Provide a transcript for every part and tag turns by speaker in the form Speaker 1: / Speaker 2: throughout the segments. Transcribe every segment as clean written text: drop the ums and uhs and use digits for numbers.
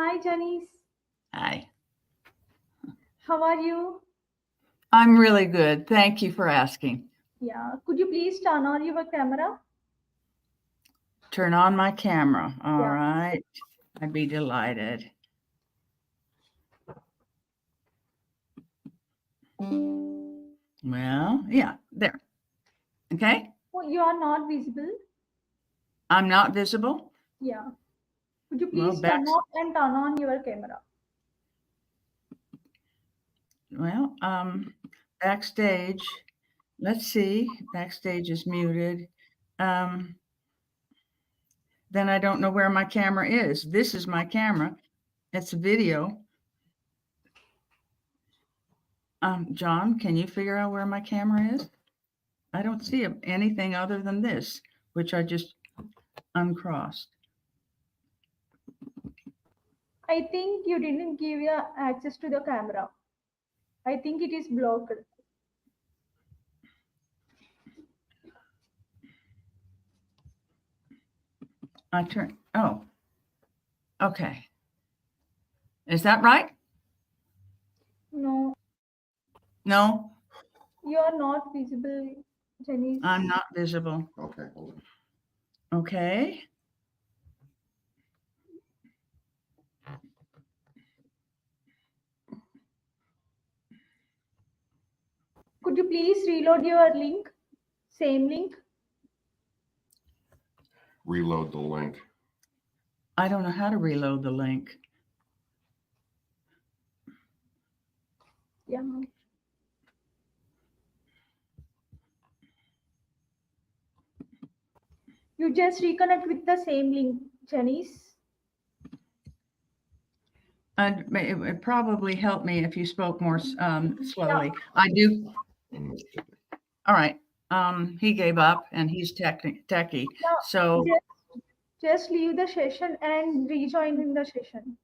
Speaker 1: Hi, Janice.
Speaker 2: Hi.
Speaker 1: How are you?
Speaker 2: I'm really good. Thank you for asking.
Speaker 1: Yeah. Could you please turn on your camera?
Speaker 2: Turn on my camera. All
Speaker 1: Yeah.
Speaker 2: right. I'd be delighted. Well, yeah, there. Okay.
Speaker 1: Oh, you are not visible.
Speaker 2: I'm not visible.
Speaker 1: Yeah. Could you
Speaker 2: Well,
Speaker 1: please turn off and turn on your camera?
Speaker 2: Backstage. Let's see. Backstage is muted. Then I don't know where my camera is. This is my camera. It's a video. John, can you figure out where my camera is? I don't see anything other than this, which I just uncrossed.
Speaker 1: I think you didn't give your access to the camera. I think it is blocked.
Speaker 2: Oh, okay. Is that right?
Speaker 1: No,
Speaker 2: No,
Speaker 1: you are not visible, Janice.
Speaker 2: I'm not visible.
Speaker 3: Okay, hold on.
Speaker 2: Okay.
Speaker 1: Could you please reload your link? Same link?
Speaker 3: Reload the link.
Speaker 2: I don't know how to reload the link.
Speaker 1: Yeah. You just reconnect with the same link, Janice.
Speaker 2: It would probably help me if you spoke more slowly. I do. All right. He gave up and he's techie.
Speaker 1: Yeah.
Speaker 2: So
Speaker 1: Just leave the session and rejoin in the session.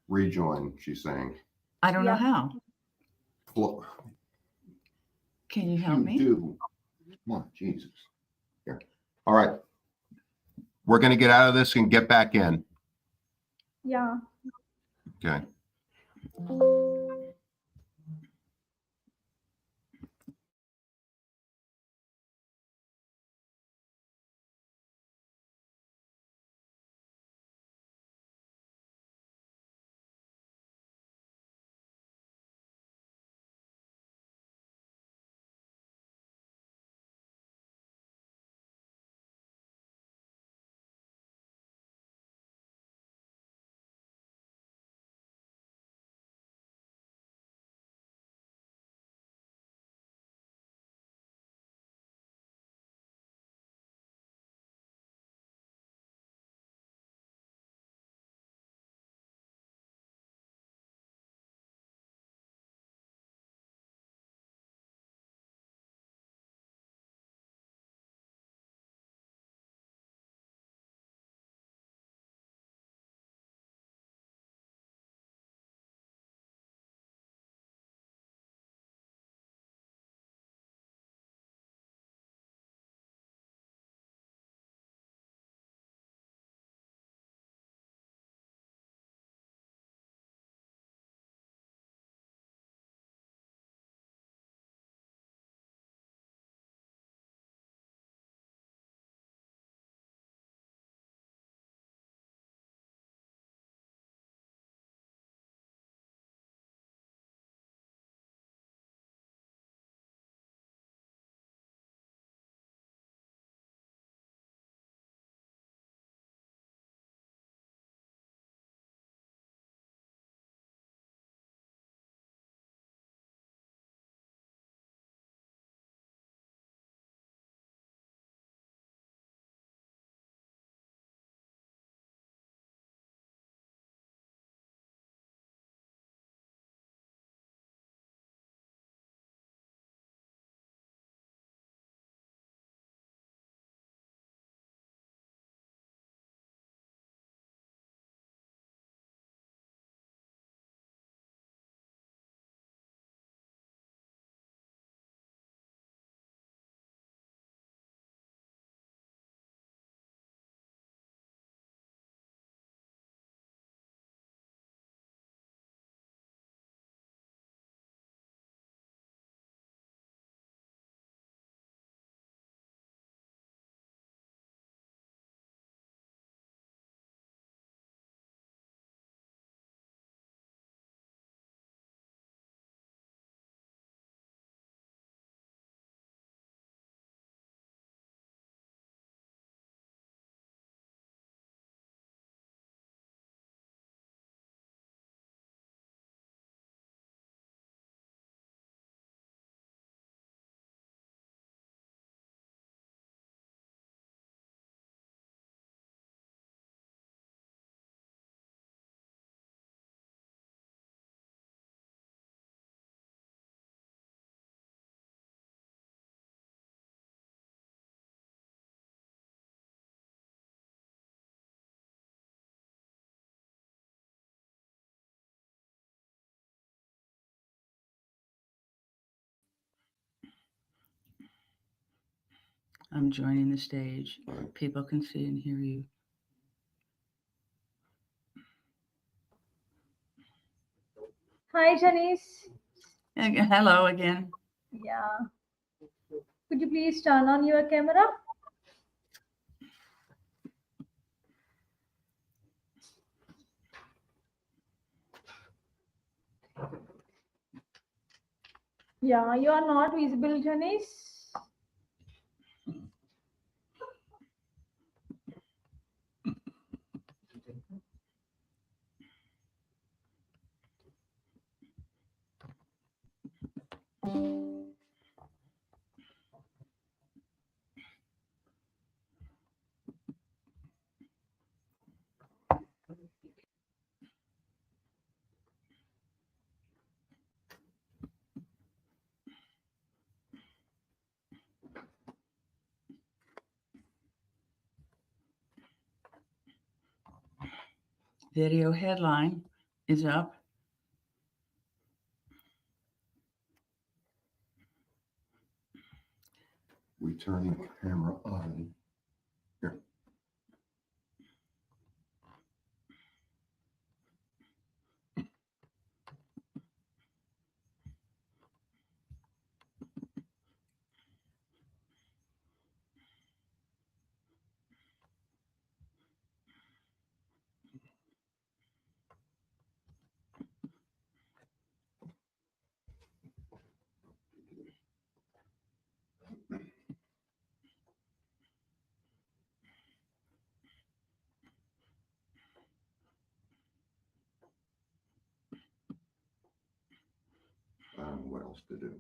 Speaker 3: Rejoin, she's saying.
Speaker 2: I don't know how.
Speaker 3: Well,
Speaker 2: Can you help me?
Speaker 3: do. Come on, Jesus. Here. All right. We're going to get out of this and get back in.
Speaker 1: Yeah.
Speaker 3: Okay.
Speaker 2: I'm joining the stage.
Speaker 3: All right.
Speaker 2: People can see and hear you.
Speaker 1: Hi, Janice.
Speaker 2: Hello again.
Speaker 1: Yeah. Could you please turn on your camera? Yeah, you are not visible, Janice.
Speaker 2: Video headline is up.
Speaker 3: We turn the camera on. Here. I don't know what else to do.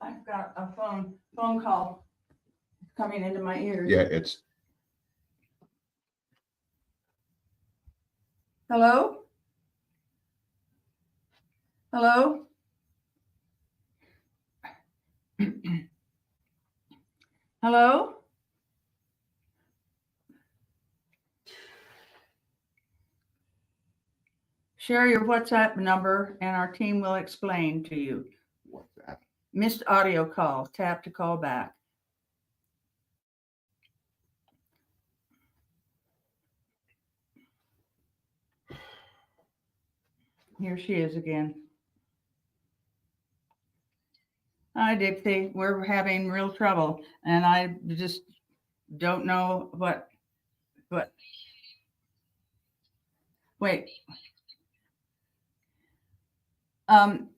Speaker 2: I've got a phone call coming into my ears.
Speaker 3: Yeah, it's,
Speaker 2: Hello? Hello? Hello? Share your WhatsApp number and our team will explain to you.
Speaker 3: what's that?
Speaker 2: Missed audio call. Tap to call back. Here she is again. Hi, Dixie. We're having real trouble, and I just don't know what. Wait. Um,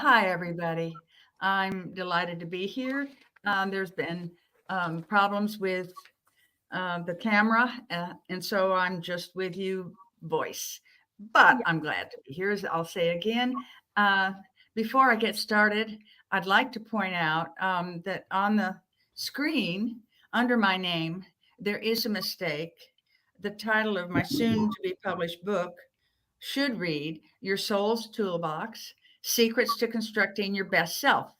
Speaker 2: Hi, everybody. I'm delighted to be here. There's been problems with the camera, and so I'm just with you voice. But
Speaker 1: Yeah.
Speaker 2: I'm glad to be here, as I'll say again. Uh, Before I get started, I'd like to point out that on the screen under my name, there is a mistake. The title of my soon to be published book should read Your Soul's Toolbox: Secrets to Constructing Your Best Self.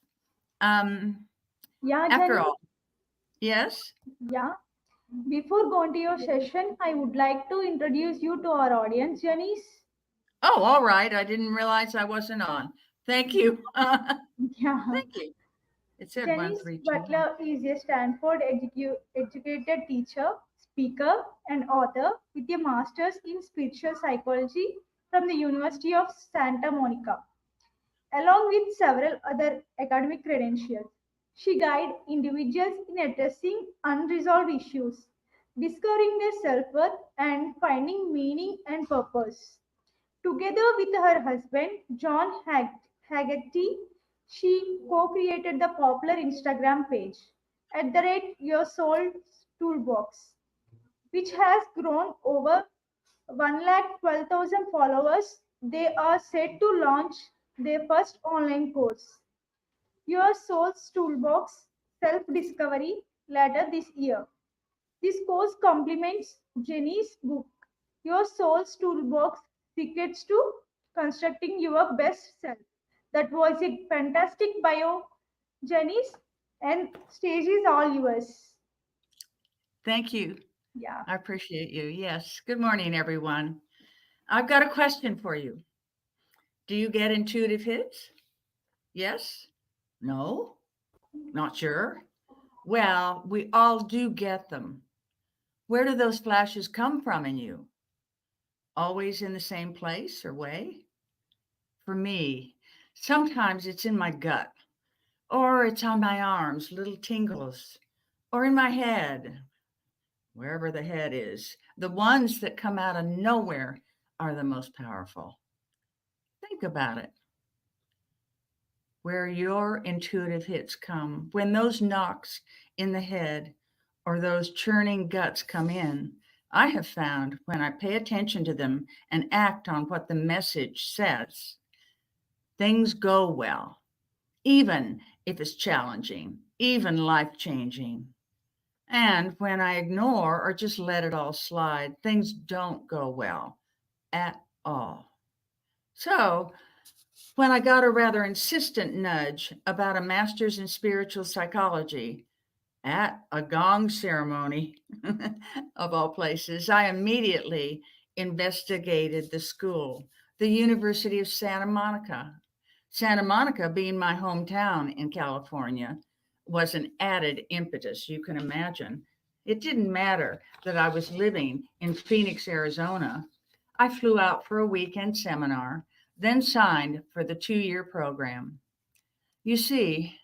Speaker 1: Yeah,
Speaker 2: After
Speaker 1: Jenny.
Speaker 2: all, yes?
Speaker 1: Yeah. Before going to your session, I would like to introduce you to our audience, Janice.
Speaker 2: Oh, all right. I didn't realize I wasn't on. Thank you.
Speaker 1: Yeah.
Speaker 2: Thank you. It said
Speaker 1: Janice
Speaker 2: 132.
Speaker 1: Butler is a Stanford educated teacher, speaker, and author with a master's in spiritual psychology from the University of Santa Monica, along with several other academic credentials. She guides individuals in addressing unresolved issues, discovering their self-worth, and finding meaning and purpose. Together with her husband, John Haggerty, she co-created the popular Instagram page @Your Soul Toolbox, which has grown over 112,000 followers. They are set to launch their first online course, Your Soul's Toolbox Self-Discovery, later this year. This course complements Jenny's book, Your Soul's Toolbox: Secrets to Constructing Your Best Self. That was a fantastic bio, Jenny's, and stage is all yours.
Speaker 2: Thank you.
Speaker 1: Yeah.
Speaker 2: I appreciate you. Yes. Good morning, everyone. I've got a question for you. Do you get intuitive hits? Yes? No? Not sure? Well, we all do get them. Where do those flashes come from in you? Always in the same place or way? For me, sometimes it's in my gut, or it's on my arms, little tingles, or in my head, wherever the head is. The ones that come out of nowhere are the most powerful. Think about it. Where your intuitive hits come, when those knocks in the head or those churning guts come in, I have found when I pay attention to them and act on what the message says, things go well, even if it's challenging, even life changing. And when I ignore or just let it all slide, things don't go well at all. So, when I got a rather insistent nudge about a master's in spiritual psychology at a gong ceremony, of all places, I immediately investigated the school, the University of Santa Monica. Santa Monica, being my hometown in California, was an added impetus, you can imagine. It didn't matter that I was living in Phoenix, Arizona. I flew out for a weekend seminar, then signed for the 2-year program. You see,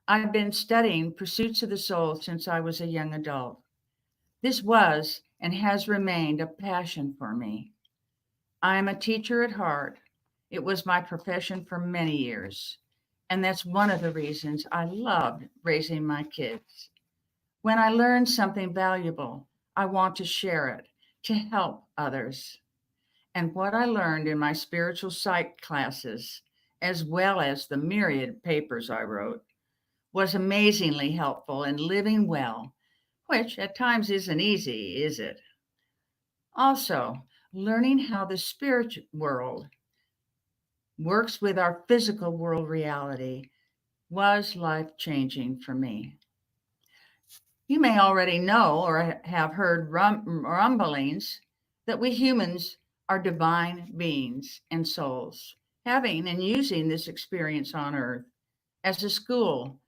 Speaker 2: I've been studying pursuits of the soul since I was a young adult. This was and has remained a passion for me. I am a teacher at heart. It was my profession for many years. And that's one of the reasons I loved raising my kids. When I learn something valuable, I want to share it, to help others. And what I learned in my spiritual psych classes, as well as the myriad papers I wrote, was amazingly helpful in living well, which at times isn't easy, is it? Also, learning how the spirit world works with our physical world reality was life changing for me. You may already know or have heard rumblings that we humans are divine beings and souls, having and using this experience on earth as a school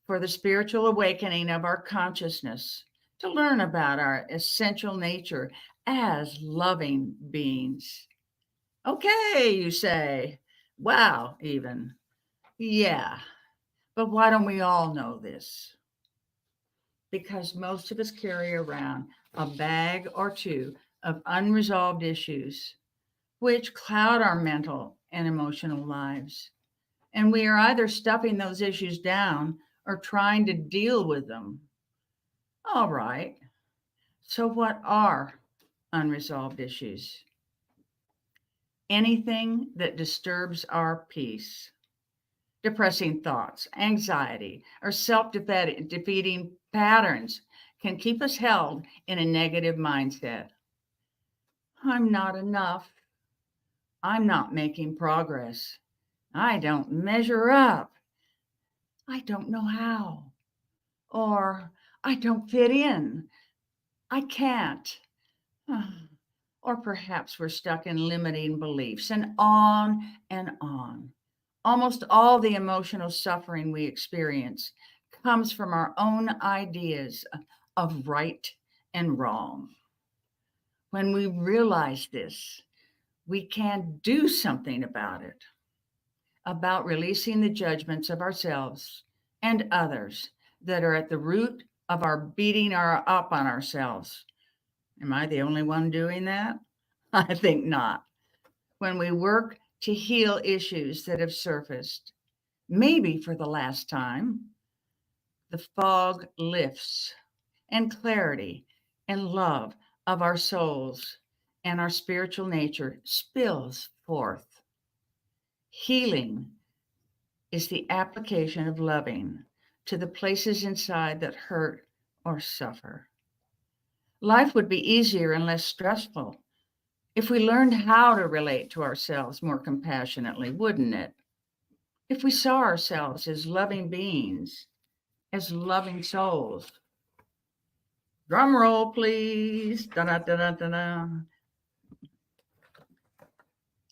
Speaker 2: for the spiritual awakening of our consciousness, to learn about our essential nature as loving beings. Okay, you say. Wow, even. Yeah, but why don't we all know this? Because most of us carry around a bag or two of unresolved issues, which cloud our mental and emotional lives. And we are either stuffing those issues down or trying to deal with them. All right. So what are unresolved issues? Anything that disturbs our peace. Depressing thoughts, anxiety, or self-defeating patterns can keep us held in a negative mindset. I'm not enough. I'm not making progress. I don't measure up. I don't know how. Or I don't fit in. I can't. Or perhaps we're stuck in limiting beliefs, and on and on. Almost all the emotional suffering we experience comes from our own ideas of right and wrong. When we realize this, we can do something about it, about releasing the judgments of ourselves and others that are at the root of our beating up on ourselves. Am I the only one doing that? I think not. When we work to heal issues that have surfaced, maybe for the last time, the fog lifts and clarity and love of our souls and our spiritual nature spills forth. Healing is the application of loving to the places inside that hurt or suffer. Life would be easier and less stressful if we learned how to relate to ourselves more compassionately, wouldn't it? If we saw ourselves as loving beings, as loving souls. Drum roll, please. Da-da-da-da-da-da.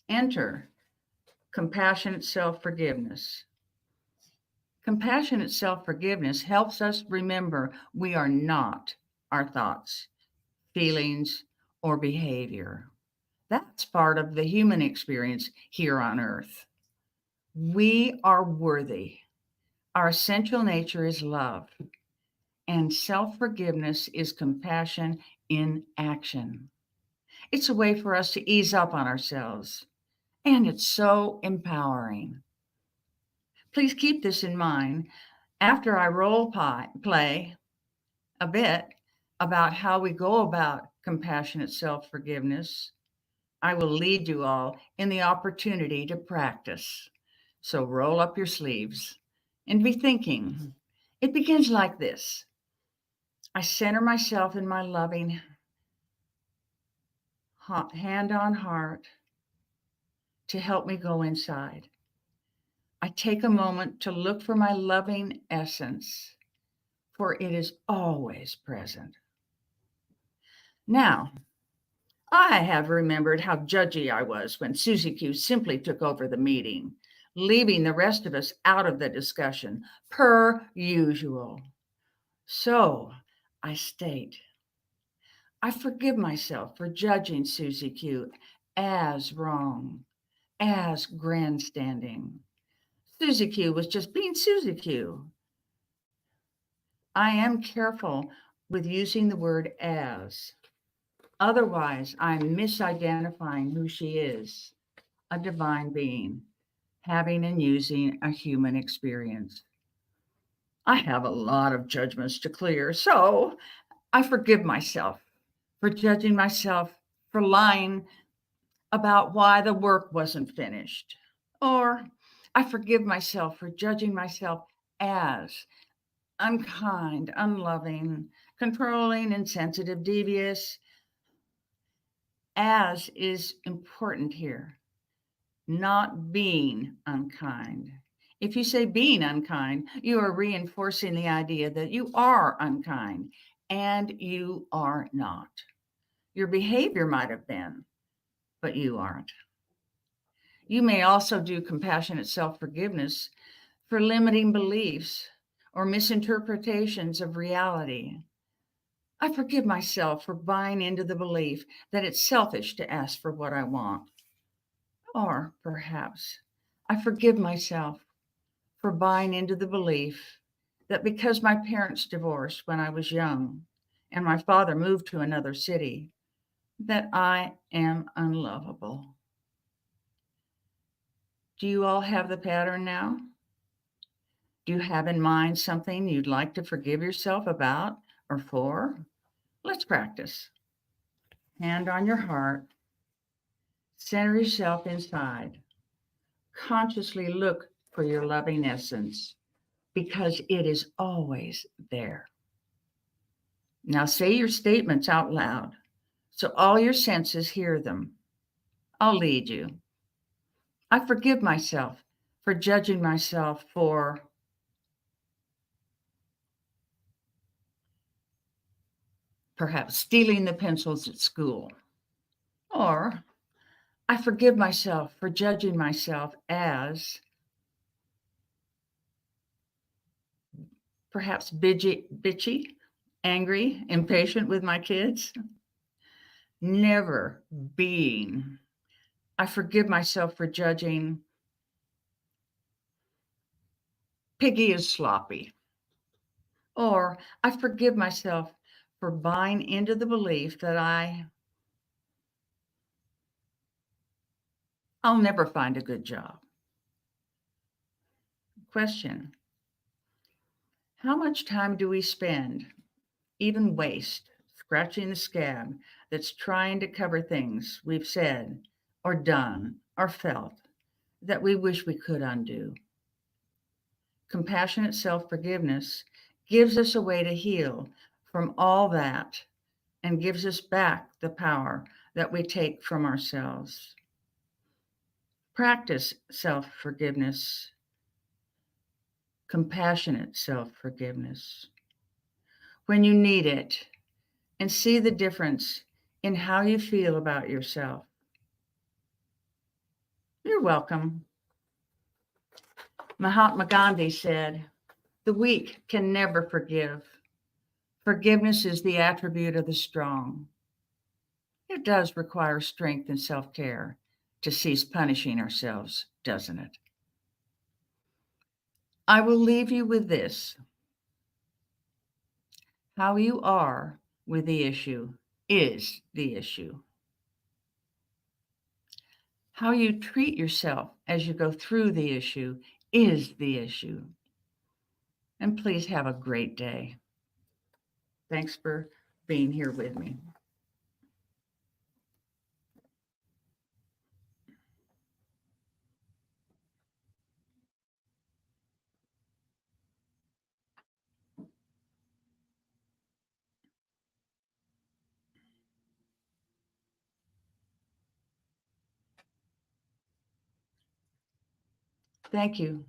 Speaker 2: Enter compassionate self-forgiveness. Compassionate self-forgiveness helps us remember we are not our thoughts, feelings, or behavior. That's part of the human experience here on earth. We are worthy. Our essential nature is love, and self-forgiveness is compassion in action. It's a way for us to ease up on ourselves, and it's so empowering. Please keep this in mind after I play a bit about how we go about compassionate self-forgiveness. I will lead you all in the opportunity to practice. So roll up your sleeves and be thinking. It begins like this. I center myself in my loving hand on heart to help me go inside. I take a moment to look for my loving essence, for it is always present. Now, I have remembered how judgy I was when Susie Q simply took over the meeting, leaving the rest of us out of the discussion, per usual. So I state, I forgive myself for judging Susie Q as wrong, as grandstanding. Susie Q was just being Susie Q. I am careful with using the word as. Otherwise, I'm misidentifying who she is, a divine being, having and using a human experience. I have a lot of judgments to clear, so I forgive myself for judging myself for lying about why the work wasn't finished. Or I forgive myself for judging myself as unkind, unloving, controlling, insensitive, devious. As is important here, not being unkind. If you say being unkind, you are reinforcing the idea that you are unkind, and you are not. Your behavior might have been, but you aren't. You may also do compassionate self-forgiveness for limiting beliefs or misinterpretations of reality. I forgive myself for buying into the belief that it's selfish to ask for what I want. Or perhaps I forgive myself for buying into the belief that because my parents divorced when I was young and my father moved to another city, that I am unlovable. Do you all have the pattern now? Do you have in mind something you'd like to forgive yourself about or for? Let's practice. Hand on your heart. Center yourself inside. Consciously look for your loving essence because it is always there. Now say your statements out loud so all your senses hear them. I'll lead you. I forgive myself for judging myself for perhaps stealing the pencils at school. Or I forgive myself for judging myself as perhaps bitchy, angry, impatient with my kids. Never being. I forgive myself for judging Piggy is sloppy. Or I forgive myself for buying into the belief that I'll never find a good job. Question: how much time do we spend, even waste, scratching the scab that's trying to cover things we've said or done or felt that we wish we could undo? Compassionate self-forgiveness gives us a way to heal from all that and gives us back the power that we take from ourselves. Practice self-forgiveness, compassionate self-forgiveness when you need it, and see the difference in how you feel about yourself. You're welcome. Mahatma Gandhi said, "The weak can never forgive. Forgiveness is the attribute of the strong." It does require strength and self-care to cease punishing ourselves, doesn't it? I will leave you with this. How you are with the issue is the issue. How you treat yourself as you go through the issue is the issue. And please have a great day. Thanks for being here with me. Thank you.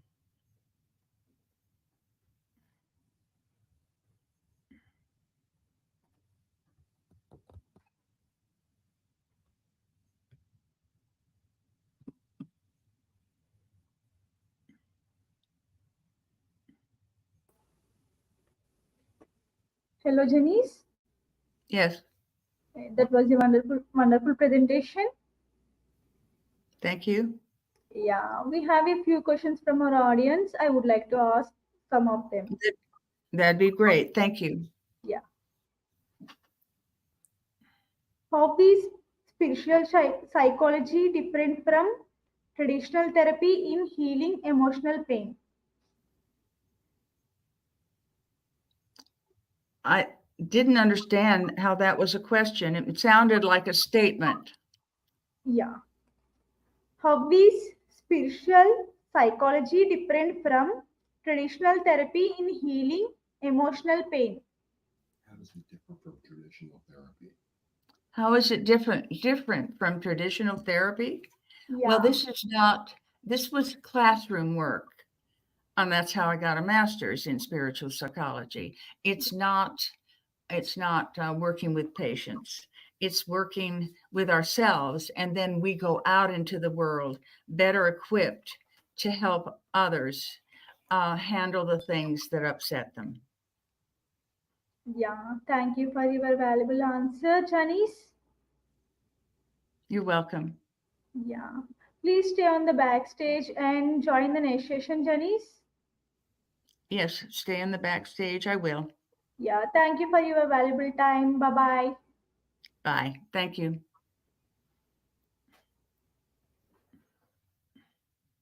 Speaker 1: Hello, Janice.
Speaker 2: Yes,
Speaker 1: That was a wonderful presentation.
Speaker 2: thank you.
Speaker 1: Yeah, we have a few questions from our audience. I would like to ask some of them.
Speaker 2: That'd be great. Thank you.
Speaker 1: Yeah. How is spiritual psychology different from traditional therapy in healing emotional pain?
Speaker 2: I didn't understand how that was a question. It sounded like a statement.
Speaker 1: Yeah. How is spiritual psychology different from traditional therapy in healing emotional pain?
Speaker 3: How does it differ from traditional therapy?
Speaker 2: How is it different from traditional therapy?
Speaker 1: Yeah.
Speaker 2: Well, this was classroom work. And that's how I got a master's in spiritual psychology. It's not working with patients. It's working with ourselves. And then we go out into the world better equipped to help others handle the things that upset them.
Speaker 1: Yeah, thank you for your valuable answer, Janice.
Speaker 2: You're welcome.
Speaker 1: Yeah, please stay on the backstage and join the next session, Janice.
Speaker 2: Yes, stay in the backstage. I will.
Speaker 1: Yeah, thank you for your valuable time. Bye bye.
Speaker 2: Bye. Thank you.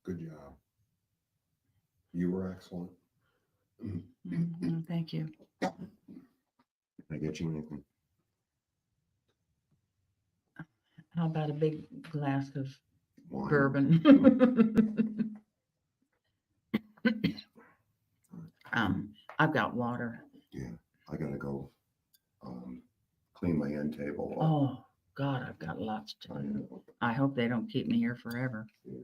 Speaker 3: Good job. You were excellent.
Speaker 2: Thank you.
Speaker 3: Can I get you anything?
Speaker 2: How about a big glass of
Speaker 3: Wine?
Speaker 2: bourbon? I've got water.
Speaker 3: Yeah, I gotta go clean my end table.
Speaker 2: Oh, God, I've got lots to
Speaker 3: I
Speaker 2: do.
Speaker 3: know.
Speaker 2: I hope they don't keep me here forever.
Speaker 3: Yeah.